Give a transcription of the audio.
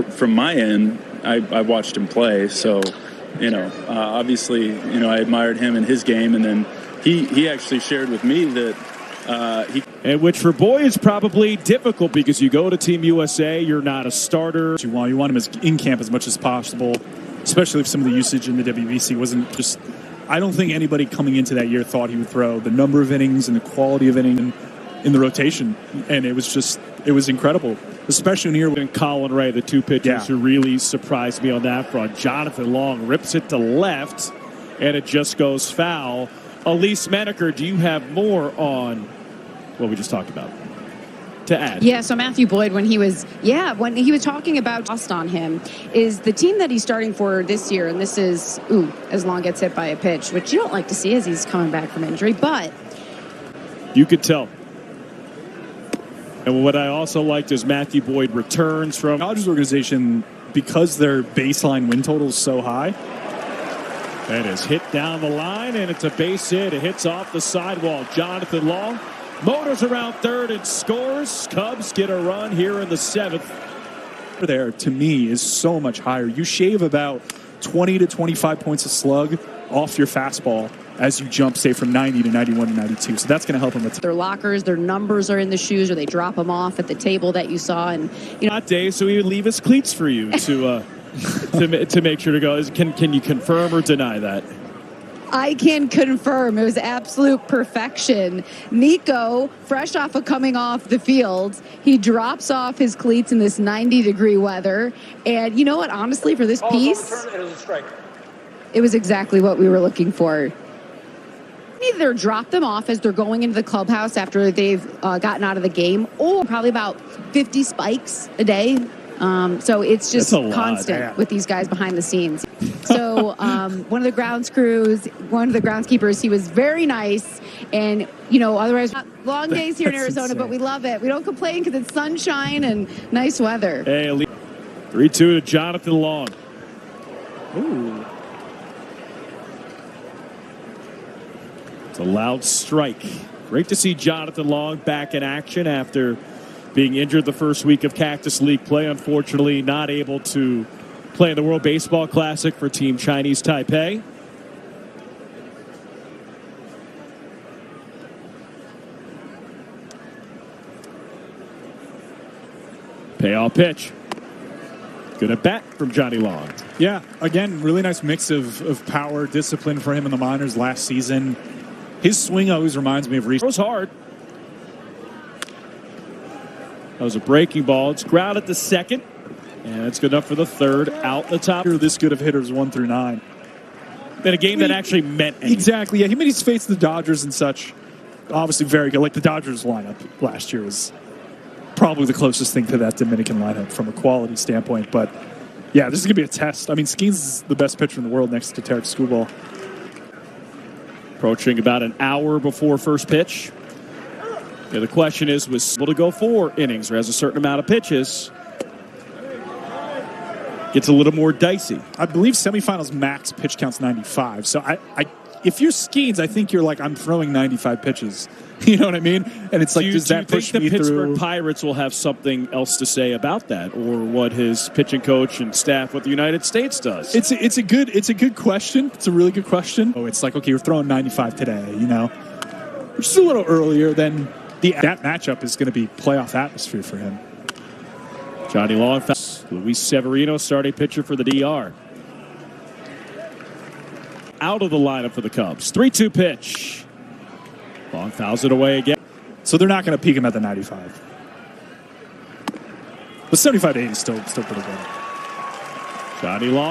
from my end, I watched him play, so obviously I admired him in his game, and then he actually shared with me that and which for Boyd is probably difficult because you go to Team USA, you're not a starter. You want him in camp as much as possible, especially if some of the usage in the WBC wasn't just. I don't think anybody coming into that year thought he would throw the number of innings and the quality of innings in the rotation, and it was incredible, especially when you're and Colin Ray, the two pitchers who really surprised me on that front. Jonathon Long rips it to left, and it just goes foul. Elise Menaker, do you have more on what we just talked about to add? Yeah, so Matthew Boyd, when he was talking about lost on him, is the team that he's starting for this year, and this is, as Long gets hit by a pitch, which you don't like to see as he's coming back from injury, but you could tell. And what I also liked is Matthew Boyd returns from the Dodgers organization because their baseline win total is so high. That is hit down the line, and it's a base hit. It hits off the sidewall. Jonathon Long motors around third and scores. Cubs get a run here in the seventh. There, to me, is so much higher. You shave about 20 to 25 points a slug off your fastball as you jump, say, from 90 to 91 to 92. So that's going to help them. Their lockers, their numbers are in the shoes, or they drop them off at the table that you saw. And not Dave, so he would leave his cleats for you to to make sure to go. Can you confirm or deny that? I can confirm it was absolute perfection. Nico, fresh off of coming off the field, he drops off his cleats in this 90-degree weather. And you know what? Honestly, for this piece, it was exactly what we were looking for. Either drop them off as they're going into the clubhouse after they've gotten out of the game, or probably about 50 spikes a day. So it's just constant with these guys behind the scenes. So one of the groundskeepers, he was very nice. And, otherwise, long days here in Arizona, insane. But we love it. We don't complain because it's sunshine and nice weather. Hey, 3-2 to Jonathon Long. Ooh. It's a loud strike. Great to see Jonathon Long back in action after being injured the first week of Cactus League play. Unfortunately, not able to play in the World Baseball Classic for Team Chinese Taipei. Payoff pitch. Good at bat from Johnny Long. Yeah, again, really nice mix of power, discipline for him in the minors last season. His swing always reminds me of Reese. It was hard. That was a breaking ball. It's grounded to second, and it's good enough for the third. Out the top. This good of hitters 1 through 9. In a game that actually meant anything. Exactly. Yeah, he made his face the Dodgers and such. Obviously, very good. Like the Dodgers lineup last year was probably the closest thing to that Dominican lineup from a quality standpoint. But yeah, this is gonna be a test. I mean, Skeens is the best pitcher in the world next to Tarek Skubal. Approaching about an hour before first pitch. Yeah, the question is, was able to go 4 innings or has a certain amount of pitches. Gets a little more dicey. I believe semifinals max pitch count's 95. So if you're Skeens, I think you're like, I'm throwing 95 pitches. You know what I mean? And it's like, does that push me through? Do you think the Pittsburgh Pirates will have something else to say about that, or what his pitching coach and staff with the United States does? It's a good question. It's a really good question. Oh, it's like, okay, we're throwing 95 today, which is a little earlier than that matchup is going to be playoff atmosphere for him. Johnny Long, Luis Severino, starting pitcher for the DR. Out of the lineup for the Cubs. 3-2 pitch. Long fouls it away again. So they're not going to peak him at the 95. But 75 to 80 is still pretty good. Johnny Long.